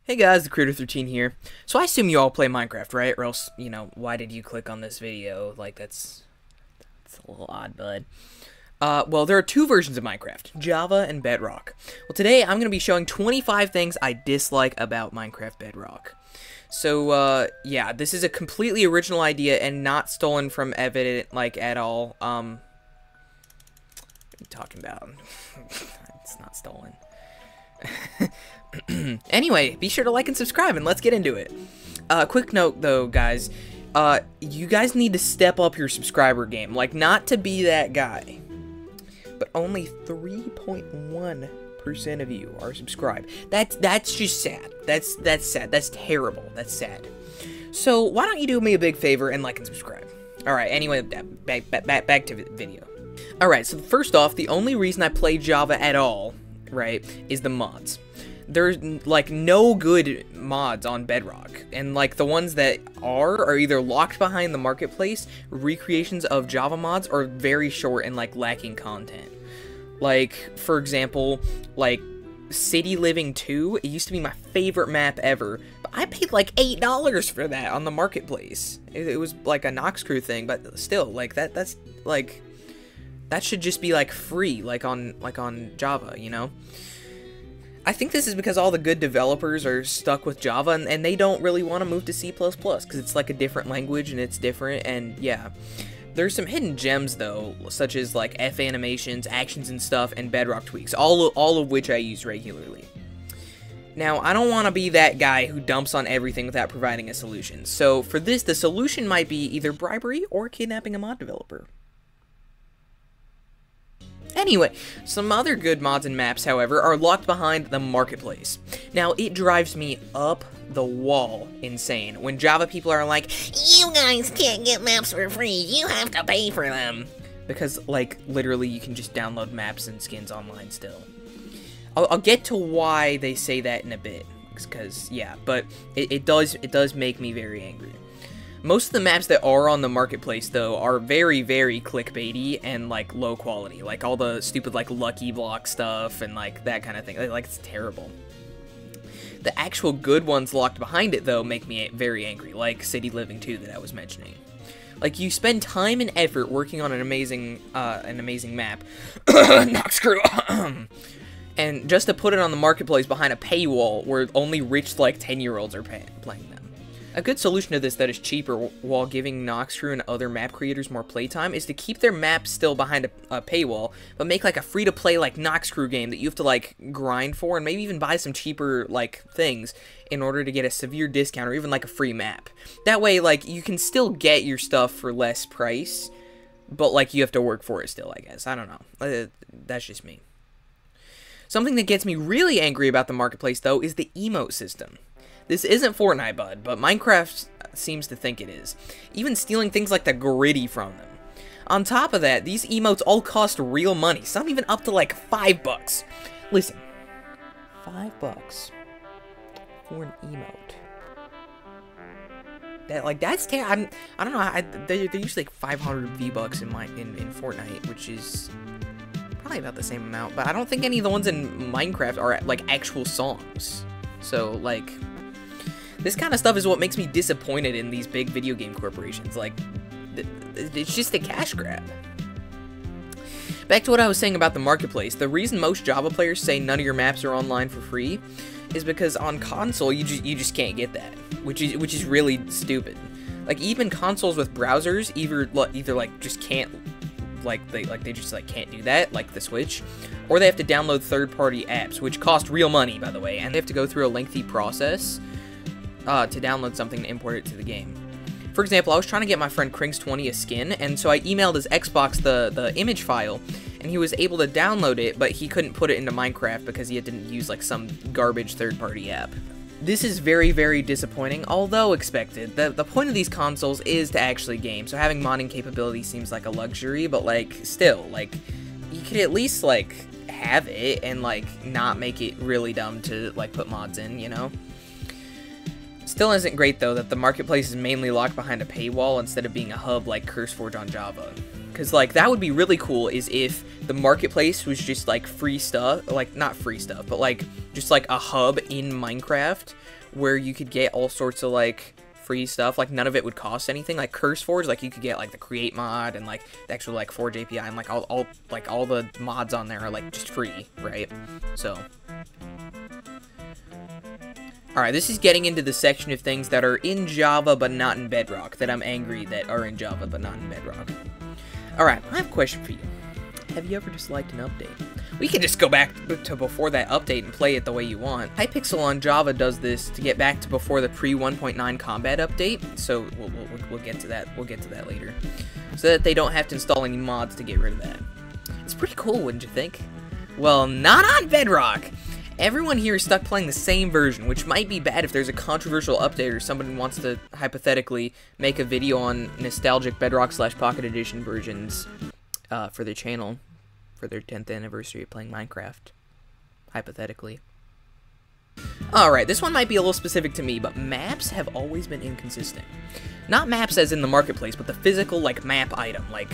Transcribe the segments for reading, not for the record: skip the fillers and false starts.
Hey guys, the Creator13 here. So I assume you all play Minecraft, right? Or else, why did you click on this video? Like, that's a little odd, bud. Well, there are two versions of Minecraft, Java and Bedrock. Well, today I'm going to be showing 25 things I dislike about Minecraft Bedrock. So, yeah, this is a completely original idea and not stolen from Evident, at all. What are you talking about? It's not stolen. Anyway, be sure to like and subscribe, and let's get into it. Quick note, though, guys. You guys need to step up your subscriber game. Like, not to be that guy, but only 3.1% of you are subscribed. That's just sad. That's sad. That's terrible. That's sad. So, why don't you do me a big favor and like and subscribe? Alright, anyway, back to the video. Alright, so first off, the only reason I play Java at all, right, is the mods. There's, no good mods on Bedrock, and, the ones that are either locked behind the marketplace, recreations of Java mods, or very short and, lacking content. For example, City Living 2, it used to be my favorite map ever, but I paid, $8 for that on the marketplace. It was, a Nox Crew thing, but still, that should just be, free, on Java, you know? I think this is because all the good developers are stuck with Java, and they don't really want to move to C++, because it's a different language, and it's different, and yeah. There's some hidden gems, though, such as, F animations, actions and stuff, and Bedrock tweaks, all of which I use regularly. Now, I don't want to be that guy who dumps on everything without providing a solution, so for this, the solution might be either bribery or kidnapping a mod developer. Anyway, some other good mods and maps, however, are locked behind the marketplace. Now, it drives me up the wall insane when Java people are like, "You guys can't get maps for free, you have to pay for them." Because, literally, you can just download maps and skins online still. I'll get to why they say that in a bit, because, yeah, but it does make me very angry. Most of the maps that are on the marketplace, though, are very, very clickbaity and, low quality. All the stupid, Lucky Block stuff and, that kind of thing. It's terrible. The actual good ones locked behind it, though, make me very angry, like City Living 2 that I was mentioning. You spend time and effort working on an amazing map. Nox Crew! And just to put it on the marketplace behind a paywall where only rich, 10-year-olds are playing them. A good solution to this that is cheaper while giving Nox Crew and other map creators more playtime is to keep their maps still behind a paywall, but make a free-to-play Nox Crew game that you have to grind for, and maybe even buy some cheaper things in order to get a severe discount or even a free map. That way you can still get your stuff for less price, but you have to work for it still, I guess. I don't know. That's just me. Something that gets me really angry about the marketplace, though, is the emote system. This isn't Fortnite, bud, but Minecraft seems to think it is. Even stealing things like the gritty from them. On top of that, these emotes all cost real money, some even up to $5. Listen, $5 for an emote. That's terrible. I don't know. They're usually 500 V-bucks in Fortnite, which is probably about the same amount. But I don't think any of the ones in Minecraft are actual songs. So this kind of stuff is what makes me disappointed in these big video game corporations. It's just a cash grab. Back to what I was saying about the marketplace. The reason most Java players say none of your maps are online for free is because on console you just can't get that, which is really stupid. Even consoles with browsers either just can't they just can't do that, like the Switch, or they have to download third-party apps, which cost real money, by the way, and they have to go through a lengthy process to download something to import it to the game. For example, I was trying to get my friend Krings20 a skin, and so I emailed his Xbox the image file, and he was able to download it, but he couldn't put it into Minecraft because he didn't use some garbage third-party app. This is very, very disappointing, although expected. The point of these consoles is to actually game, so having modding capability seems like a luxury, but still, you could at least have it and not make it really dumb to put mods in, you know? Still isn't great, though, that the marketplace is mainly locked behind a paywall instead of being a hub like CurseForge on Java. because, like, that would be really cool is if the marketplace was just, like, free stuff, like, not free stuff, but, like, just, like, a hub in Minecraft where you could get all sorts of, like, free stuff, like, none of it would cost anything, like, Curse Forge, like, you could get, like, the Create mod, and, like, the actual, like, Forge API, and, like, all the mods on there are, like, just free, right? So... Alright, this is getting into the section of things that are in Java but not in Bedrock, that I'm angry that are in Java but not in Bedrock. Alright, I have a question for you. Have you ever disliked an update? We can just go back to before that update and play it the way you want. Hypixel on Java does this to get back to before the pre-1.9 combat update, so we'll get to that. We'll get to that later. So that they don't have to install any mods to get rid of that. It's pretty cool, wouldn't you think? Well, not on Bedrock! Everyone here is stuck playing the same version, which might be bad if there's a controversial update or somebody wants to, hypothetically, make a video on nostalgic Bedrock/Pocket Edition versions for their channel, for their 10th anniversary of playing Minecraft, hypothetically. Alright, this one might be a little specific to me, but maps have always been inconsistent. Not maps as in the marketplace, but the physical, like, map item, like,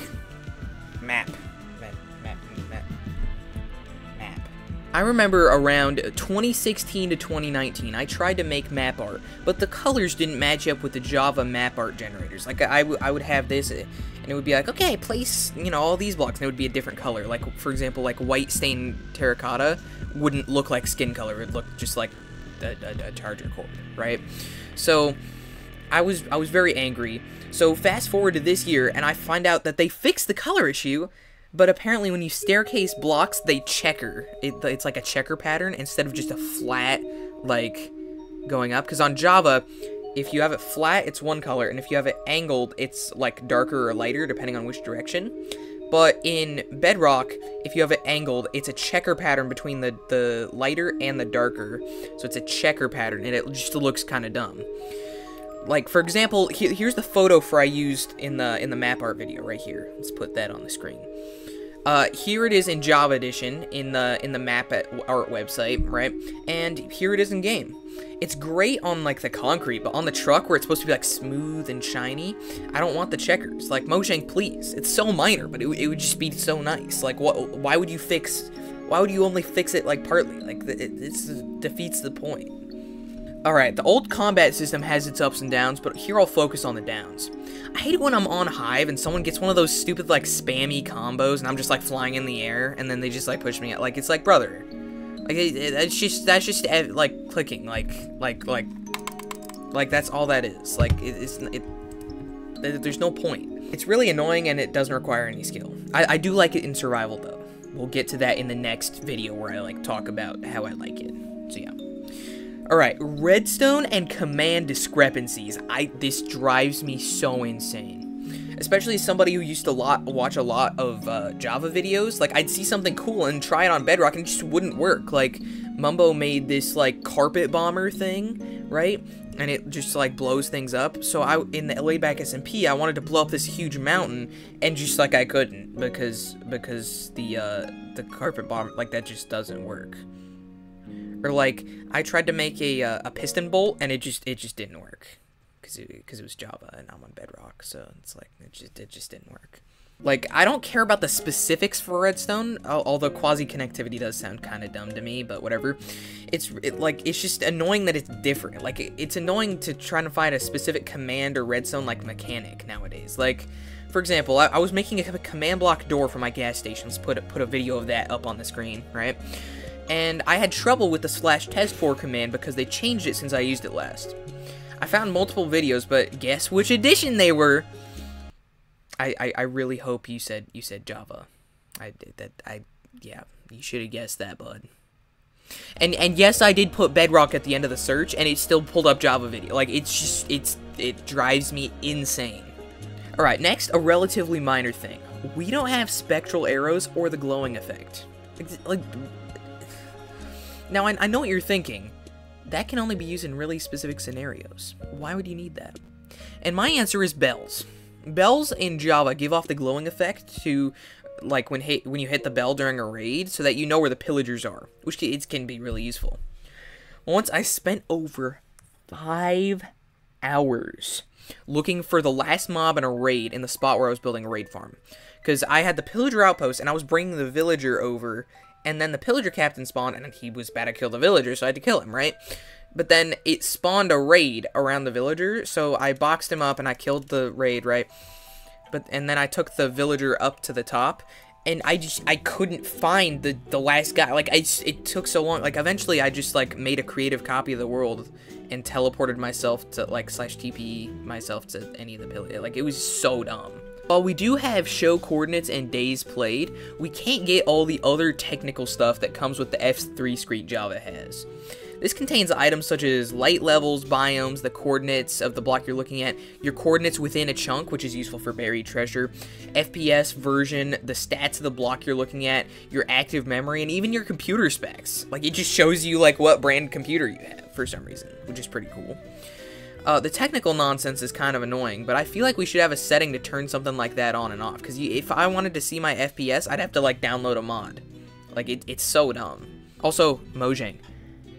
map. I remember around 2016 to 2019, I tried to make map art, but the colors didn't match up with the Java map art generators. Like, I would have this, and it would be like, okay, place, you know, all these blocks, and it would be a different color. Like, for example, like, white stained terracotta wouldn't look like skin color. It would look just like a charger cord, right? So, I was very angry. So, fast forward to this year, and I find out that they fixed the color issue. But apparently when you staircase blocks, they checker. It's like a checker pattern instead of just a flat, like, going up. Because on Java, if you have it flat, it's one color. And if you have it angled, it's, like, darker or lighter, depending on which direction. But in Bedrock, if you have it angled, it's a checker pattern between the lighter and the darker. So it's a checker pattern, and it just looks kind of dumb. Like, for example, here's the photo I used in the map art video right here. Let's put that on the screen. Here it is in Java Edition in the map art website, right? And here it is in game. It's great on, like, the concrete, but on the truck where it's supposed to be, like, smooth and shiny, I don't want the checkers. Like, Mojang, please. It's so minor, but it would just be so nice. Like, why would you only fix it, like, partly? Like, it defeats the point. Alright, the old combat system has its ups and downs, but here I'll focus on the downs. I hate it when I'm on Hive and someone gets one of those stupid, like, spammy combos and I'm just, like, flying in the air and then they just, like, push me out. Like, it's like, brother. Like, that's just, like, clicking. Like, that's all that is. Like, there's no point. It's really annoying and it doesn't require any skill. I do like it in survival, though. We'll get to that in the next video where I, like, talk about how I like it. So, yeah. Alright, redstone and command discrepancies. This drives me so insane. Especially as somebody who used to watch a lot of Java videos. Like, I'd see something cool and try it on Bedrock and it just wouldn't work. Like, Mumbo made this, like, carpet bomber thing, right? And it just, like, blows things up. So in the laidback SMP, I wanted to blow up this huge mountain, and just, like, I couldn't. Because the carpet bomber, like, that just doesn't work. Or, like, I tried to make a piston bolt, and it just didn't work. Because it was Java, and I'm on Bedrock, so it's like, it just didn't work. Like, I don't care about the specifics for redstone, although quasi-connectivity does sound kind of dumb to me, but whatever. It's just annoying that it's different. Like, it's annoying to try to find a specific command or redstone, like, mechanic nowadays. Like, for example, I was making a command block door for my gas station. Let's put a video of that up on the screen, right? And I had trouble with the /test4 command because they changed it since I used it last. I found multiple videos, but guess which edition they were? I really hope you said Java. Yeah, you should have guessed that, bud. And yes, I did put Bedrock at the end of the search, and it still pulled up Java video. Like, it drives me insane. Alright, next, a relatively minor thing. We don't have spectral arrows or the glowing effect. Like, now, I know what you're thinking. That can only be used in really specific scenarios. Why would you need that? And my answer is bells. Bells in Java give off the glowing effect to, like, when you hit the bell during a raid, so that you know where the pillagers are, which can be really useful. Once I spent over 5 hours looking for the last mob in a raid in the spot where I was building a raid farm. because I had the pillager outpost, and I was bringing the villager over, and then the pillager captain spawned, and he was about to kill the villager, so I had to kill him, right? But then it spawned a raid around the villager, so I boxed him up, and I killed the raid, right? And then I took the villager up to the top, and I couldn't find the last guy. Like, it took so long. Like, eventually I just, like, made a creative copy of the world and teleported myself to, like, /TP myself to any of the pillagers. Like, it was so dumb. While we do have show coordinates and days played, we can't get all the other technical stuff that comes with the F3 screen Java has. This contains items such as light levels, biomes, the coordinates of the block you're looking at, your coordinates within a chunk, which is useful for buried treasure, FPS version, the stats of the block you're looking at, your active memory, and even your computer specs. Like, it just shows you, like, what brand computer you have for some reason, which is pretty cool. The technical nonsense is kind of annoying, but I feel like we should have a setting to turn something like that on and off, because if I wanted to see my FPS, I'd have to, like, download a mod. Like, it's so dumb. Also, Mojang,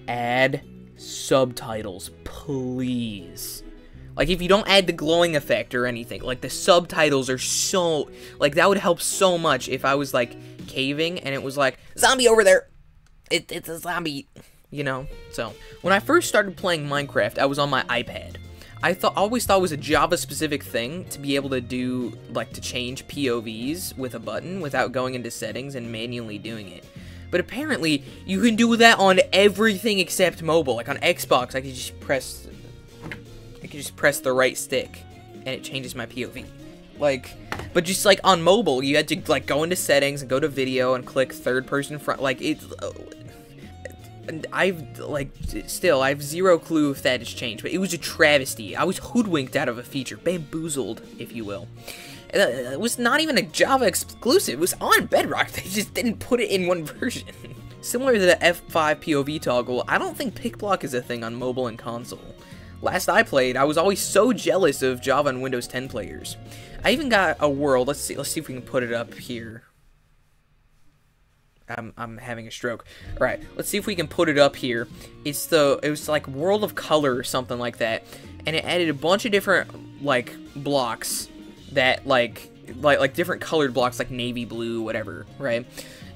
add subtitles, please. Like, if you don't add the glowing effect or anything, like, the subtitles are so, like, that would help so much if I was, like, caving, and it was like, zombie over there, it's a zombie, you know? So, when I first started playing Minecraft, I was on my iPad. I always thought it was a Java-specific thing to be able to do, like, to change POVs with a button without going into settings and manually doing it. But apparently, you can do that on everything except mobile. Like, on Xbox, I could just press the right stick, and it changes my POV. Like, but just, like, on mobile, you had to, like, go into settings and go to video and click third-person front. Like, it's... I have zero clue if that has changed, but it was a travesty. I was hoodwinked out of a feature, bamboozled, if you will. It was not even a Java exclusive, it was on Bedrock, they just didn't put it in one version. Similar to the F5 POV toggle, I don't think pickblock is a thing on mobile and console. Last I played, I was always so jealous of Java and Windows 10 players. I even got a world, let's see if we can put it up here. I'm having a stroke. Alright, let's see if we can put it up here. It was like World of Color or something like that. And it added a bunch of different, like, blocks that, like different colored blocks, like navy blue, whatever, right?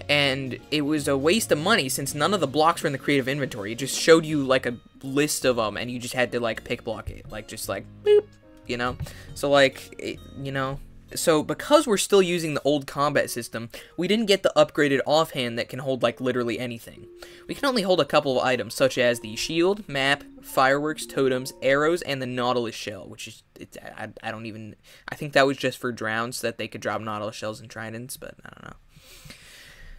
And it was a waste of money since none of the blocks were in the creative inventory. It just showed you, like, a list of them, and you just had to, like, pick block it. Like, just, like, boop, you know? So, like, you know... So, because we're still using the old combat system, we didn't get the upgraded offhand that can hold, like, literally anything. We can only hold a couple of items, such as the shield, map, fireworks, totems, arrows, and the Nautilus shell, which is, I don't even, I think that was just for drowns, so that they could drop Nautilus shells and tridents, but I don't know.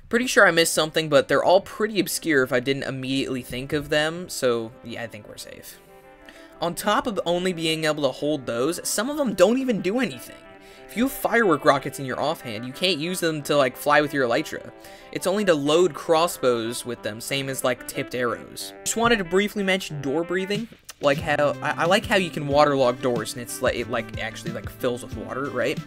Pretty sure I missed something, but they're all pretty obscure if I didn't immediately think of them, so, yeah, I think we're safe. On top of only being able to hold those, some of them don't even do anything. If you have firework rockets in your offhand, you can't use them to, like, fly with your Elytra. It's only to load crossbows with them, same as, like, tipped arrows. Just wanted to briefly mention door breathing. Like how, I like how you can waterlog doors, and it's, like, it, like, actually, like, fills with water, right?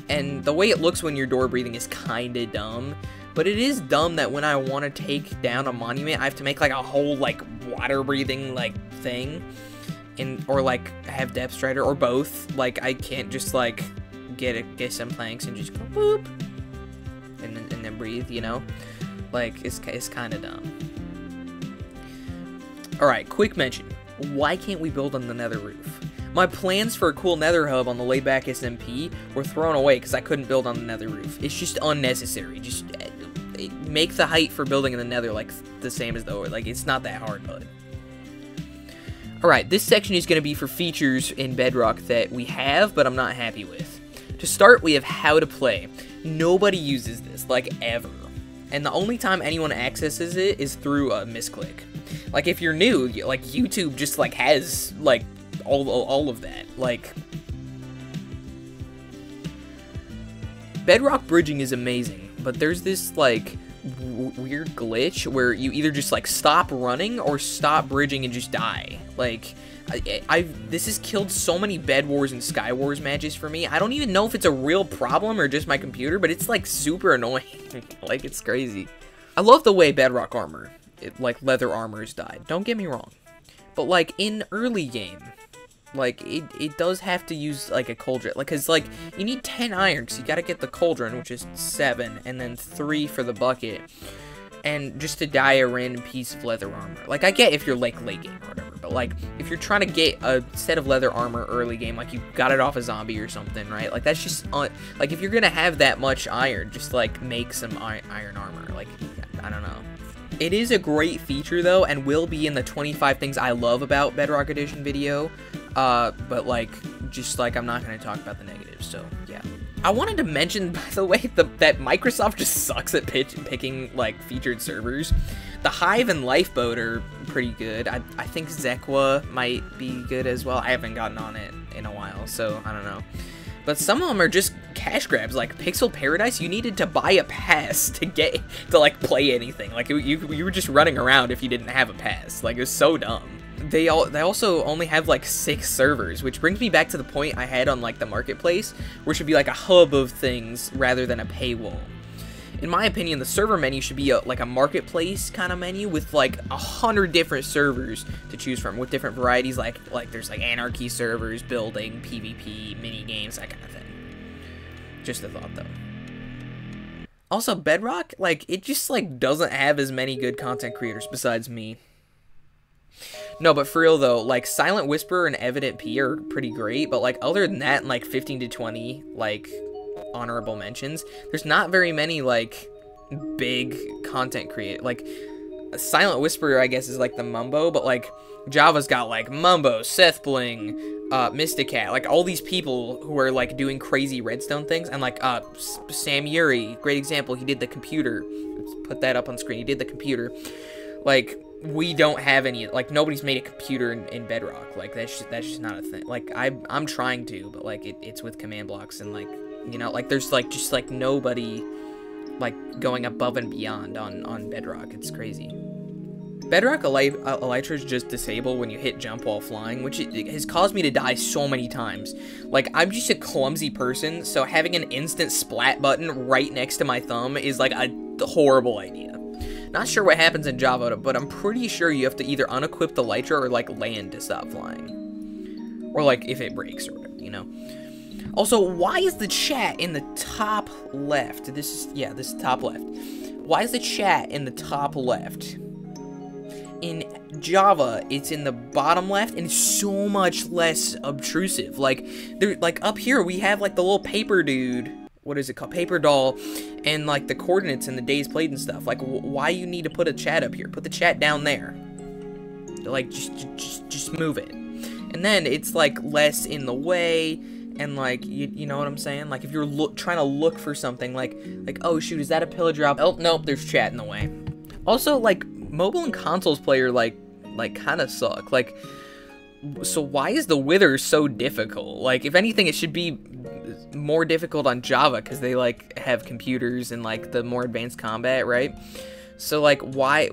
And the way it looks when you're door breathing is kinda dumb. But it is dumb that when I want to take down a monument, I have to make, like, a whole, like, water breathing, like, thing. Or, like, have depth strider, or both. Like, I can't just, like... get some planks and just go boop and then breathe, you know? Like, it's kind of dumb. Alright, quick mention. Why can't we build on the Nether roof? My plans for a cool Nether hub on the layback SMP were thrown away because I couldn't build on the Nether roof. It's just unnecessary. Just make the height for building in the Nether, like, the same as the like, it's not that hard, bud. Alright, this section is going to be for features in Bedrock that we have, but I'm not happy with. To start, we have how to play. Nobody uses this, like, ever. And the only time anyone accesses it is through a misclick. Like, if you're new, like, YouTube just, like, has, like, all of that. Like, Bedrock bridging is amazing, but there's this, like, weird glitch where you either just, like, stop running or stop bridging and just die. Like... this has killed so many Bed Wars and Sky Wars matches for me. I don't even know if it's a real problem or just my computer, but it's, like, super annoying. Like, it's crazy. I love the way Bedrock armor, like, leather armor has died. Don't get me wrong. But, like, in early game, like, it does have to use, like, a cauldron. Like, because, like, you need 10 iron, because you got to get the cauldron, which is 7, and then 3 for the bucket, and just to dye a random piece of leather armor. Like, I get if you're, like, late game or whatever, but, like, if you're trying to get a set of leather armor early game, like, you got it off a zombie or something, right? Like, that's just, like, if you're gonna have that much iron, just, like, make some iron armor. Like, I don't know. It is a great feature, though, and will be in the 25 things I love about Bedrock Edition video. But, like, just, like, I'm not going to talk about the negatives, so, yeah. I wanted to mention, by the way, that Microsoft just sucks at picking, like, featured servers. The Hive and Lifeboat are pretty good. I think Zekwa might be good as well. I haven't gotten on it in a while, so I don't know. But some of them are just cash grabs, like Pixel Paradise. You needed to buy a pass to like play anything. Like you were just running around if you didn't have a pass. Like it was so dumb. They also only have like 6 servers, which brings me back to the point I had on like the marketplace, where it should be like a hub of things rather than a paywall. In my opinion, the server menu should be like a marketplace kind of menu with like 100 different servers to choose from with different varieties. Like there's like anarchy servers, building, PvP, mini games, that kind of thing. Just a thought though. Also, Bedrock, like it just like doesn't have as many good content creators besides me. No, but for real though, like Silent Whisperer and Evident P are pretty great, but like other than that, and like 15 to 20, like honorable mentions, there's not very many like big content create. Like Silent Whisperer I guess is like the Mumbo, but like Java's got like Mumbo, Seth Bling, Mysticat, like all these people who are like doing crazy redstone things, and like Sam Yuri, great example, he did the computer. Let's put that up on screen. He did the computer. Like we don't have any, like nobody's made a computer in Bedrock. Like that's just not a thing. Like I'm trying to, but like it's with command blocks, and like, you know, like there's like just like nobody like going above and beyond on Bedrock. It's crazy. Bedrock Elytra is just disabled when you hit jump while flying, which it has caused me to die so many times. Like, I'm just a clumsy person, so having an instant splat button right next to my thumb is like a horrible idea. Not sure what happens in Java, but I'm pretty sure you have to either unequip the Elytra or like land to stop flying. Or like if it breaks or whatever, you know. Also, why is the chat in the top left? This is top left. Why is the chat in the top left? In Java, it's in the bottom left, and it's so much less obtrusive. Like, up here, we have, like, the little paper dude, what is it called, paper doll, and, like, the coordinates and the days played and stuff. Like, why you need to put a chat up here? Put the chat down there. Like, just move it. And then it's, like, less in the way, and, like, you know what I'm saying? Like, if you're trying to look for something, like, oh, shoot, is that a pillar drop? Oh, nope, there's chat in the way. Also, like, mobile and consoles player, like kind of suck. Like, so why is the Wither so difficult? Like, if anything, it should be more difficult on Java, because they, like, have computers and, like, the more advanced combat, right? So, like, why?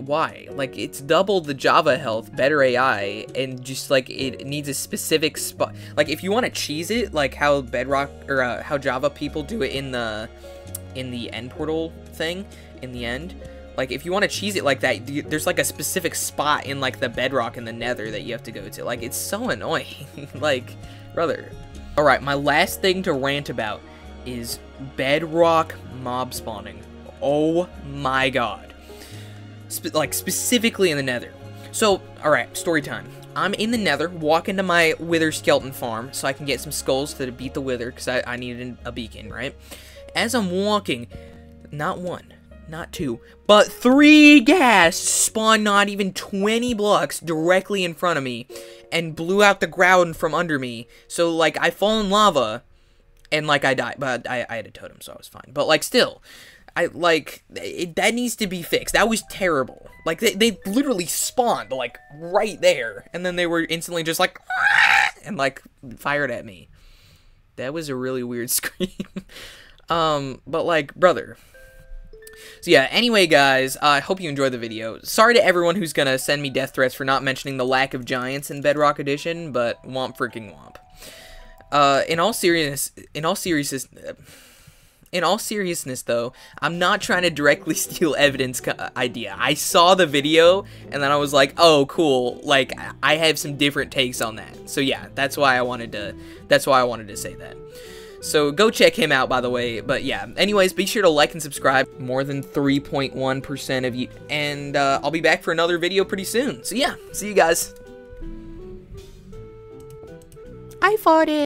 Like, it's double the Java health, better AI, and just, like, it needs a specific spot. Like, if you want to cheese it, like how Bedrock, or how Java people do it in the end portal thing, in the end, like, if you want to cheese it like that, there's, like, a specific spot in, like, the Bedrock and the Nether that you have to go to. Like, it's so annoying. Like, brother. Alright, my last thing to rant about is Bedrock mob spawning. Oh my god. Like, specifically in the Nether. So, alright, story time. I'm in the Nether, walking to my Wither skeleton farm so I can get some skulls to beat the Wither, because I needed a beacon, right? As I'm walking, not one, not 2, but 3 ghasts spawned not even 20 blocks directly in front of me and blew out the ground from under me. So, like, I fall in lava and, like, I die. But I had a totem, so I was fine. But, like, still, that needs to be fixed. That was terrible. Like, they literally spawned, like, right there. And then they were instantly just like, and, like, fired at me. That was a really weird scream. But, like, brother. So yeah, anyway guys, I hope you enjoyed the video. Sorry to everyone who's gonna send me death threats for not mentioning the lack of giants in Bedrock Edition, but womp freaking womp. In all seriousness, in all seriousness, though, I'm not trying to directly steal evidence idea. I saw the video, and then I was like, oh, cool, like, I have some different takes on that. So yeah, that's why I wanted to say that. So go check him out, by the way. But yeah, anyways, be sure to like and subscribe. More than 3.1% of you. And I'll be back for another video pretty soon. So yeah, see you guys. I fought it.